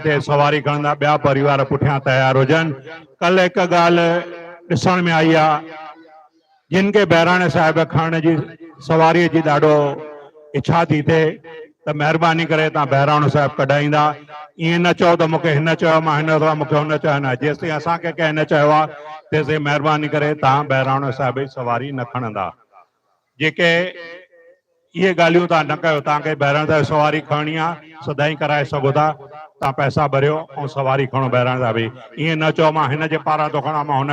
ते सवारी खणंदा ॿिया परिवार पुठियां तयार हुजनि। कल हिकु ॻाल्हि ॾिसण में आई आहे, जिन खे बहिराणे साहिब खणण जी सवारीअ जी ॾाढो इच्छा थी थिए त महिरबानी करे तव्हां बहिराणो साहिब कढाईंदा। ईअं न चओ त मूंखे हिन चयो मां हिन चयो मूंखे हुन चयो न, जेसिताईं असांखे कंहिं न चयो आहे तेसिताईं महिरबानी करे तव्हां बहिराणो साहिब जी सवारी न खणंदा। जेके इहे ॻाल्हियूं तव्हां न कयो, तव्हांखे बहिराणे साहिब सवारी खणणी आहे सदाईं कराए सघो था, तव्हां पैसा भरियो ऐं सवारी खणो बहिराणे साहिब जी। ईअं न चओ मां हिन जे पारां थो खणां मां हुन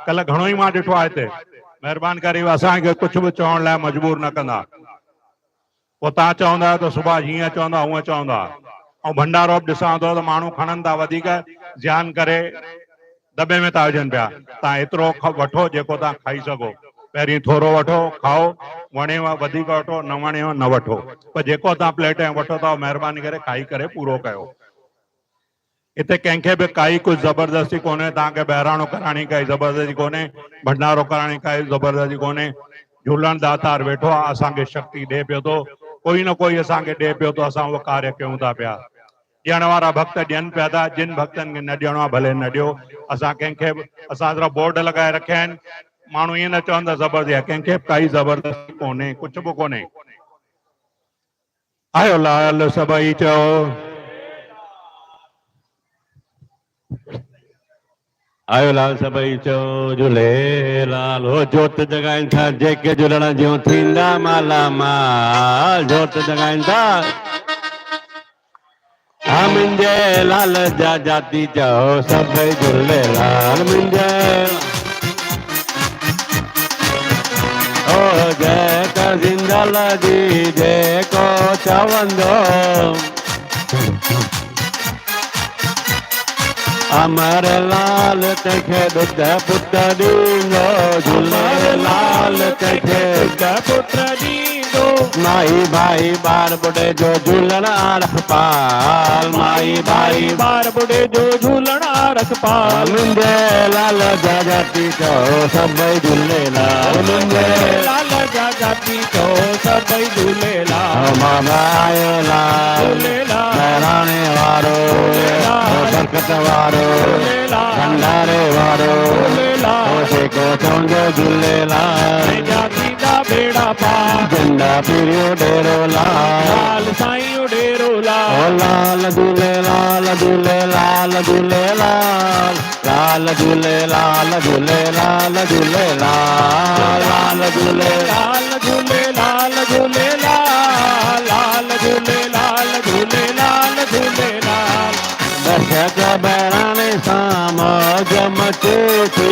कल्ह घणो ई मां ॾिठो आहे हिते। महिरबानी करे असांखे कुझु बि चवण लाइ मजबूर न कंदा। पोइ तव्हां चवंदा त सुभाणे हीअं चवंदा हूअं चवंदा। ऐं भंडारो बि ॾिसां थो त माण्हू खणनि था वधीक ध्यानु करे दॿे में था विझनि पिया। तव्हां एतिरो वठो जेको तव्हां खाई सघो। पहिरीं थोरो वठो खाओ, वणेव वधीक वठो, न वणेव न वठो, पर जेको तव्हां प्लेट में वठो था महिरबानी करे खाई करे पूरो कयो। हिते कंहिंखे बि काई कुझु ज़बरदस्ती कोन्हे, तव्हांखे बहिराणो कराइणी काई ज़बरदस्ती कोन्हे, भंडारो कराइणी काई ज़बरदस्ती कोन्हे। झूलण दातार वेठो आहे, असांखे शक्ति ॾिए पियो थो, कोई न कोई असांखे ॾिए पियो थो, असां उहो कार्य कयूं था पिया। ॾियण वारा भक्त ॾियनि पिया था, जिन भक्तनि खे न ॾियणो आहे भले न ॾियो। असां कंहिंखे असां सिर्फ़ु बोर्ड लॻाए रखिया आहिनि, माण्हू ईअं न चवंदा ज़बरदस्ती आहे, कंहिंखे बि काई ज़बरदस्ती कोन्हे, कुझु बि कोन्हे। आयो लाल सभई चओ आयो लाल सभई चओ झूलेलाल। हो जोत जगाइनि था जेके झूलण जूं थींदा माला माल, जोत जगाइनि था मुंहिंजे लाल जा जाती चओ सभई झूलेलाल। मुंहिंजे ओ जय कर जिंदल जी जेको चवंदो अमर लाल तंहिंखे ॾुध पुट ॾींदो, झूलेलाल तंहिंखे ॾुध पुट ॾींदो। माई भाई ॿार ॿुढे जो झूलण रखपाल, माई भाई ॿार ॿुढे जो झूलण रखपाल। मुंहिंजे लाल जा जाती चओ सभई झूलेलाल, मुंहिंजे लाल जा जाती चओ सभई झूलेलाल। मामा आयो लाल झूलेलाल, बहिराणे वारो बरकत वारो भंडारे वारो जेको चवंदो झूलेलाल। बेड़ा पार झंडा पीरियो डेरो लाल साईं डेरो लाल। लाल झूलेलाल झूलेलाल झूलेलाल, लाल झूलेलाल झूलेलाल झूलेलाल, लाल झूलेलाल झूलेलाल झूलेलाल, लाल झूलेलाल झूलेलाल झूलेलाल। दशक बहिराणे सां मौज मचे थी,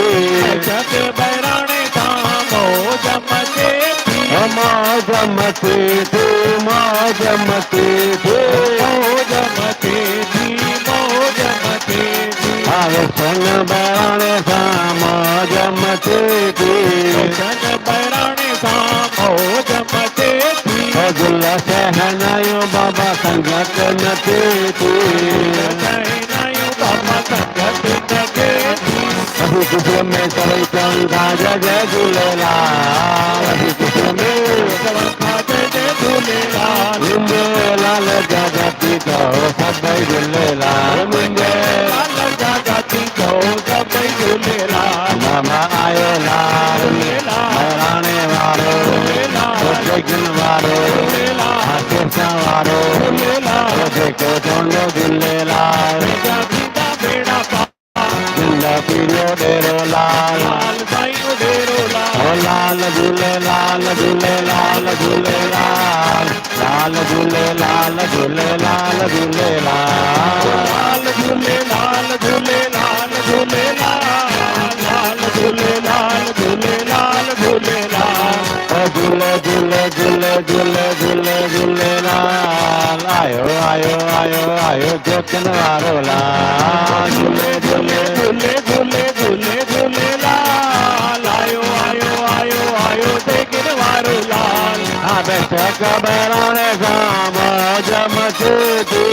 दशक बहिराणे सां मौज मचे थी, मौज मचे थी, मौज मचे थी, मौज मचे थी, मौज मचे थी। सन बहिराणे सां मौज मचे थी, सन बहिराणे सां मौज मचे थी। गुल सहनायो बाबा संगत नचे थी, सहनायो बाबा संगत नचे थी। अभी खुशियों में सभई चवनि था जय जय झूलेलाल, अभी खुशियों में चवनि था जय जय झूलेलाल। मुंहिंजे लाल जा जाती चओ सभई झूलेलाल, मुंहिंजे लाल जा जाती चओ सभई झूलेलाल। मामा आयो लाल बहिराणे वारो जगन वारो हाथेसा वारो जेको चवंदो झूलेलाल। बेड़ा झंडा पीरियो डेरो लाल साईं डेरो लाल। लाल झूलेलाल झूलेलाल झूलेलाल, लाल झूलेलाल झूलेलाल झूलेलाल, लाल झूलेलाल झूलेलाल झूलेलाल, लाल झूलेलाल झूलेलाल झूलेलाल। झूले झूले झूले झूले झूले झूलेलाल। आयो आयो आयो आयो जोतन वारो लाल, झूले झूले झूले झूले झूले झूलेलाल। आयो आयो आयो आयो जोतन वारो लाल। बेशक बहिराणे सां मौज मचे थी,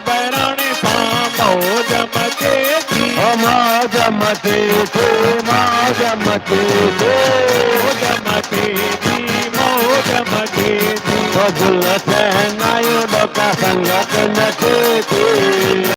बहिराणे सां मौज मचे थी, मौज मचे थी, मौज मचे थी, मौज मचे थी, मौज मचे थी। झुल नायूं डोका संगत नचती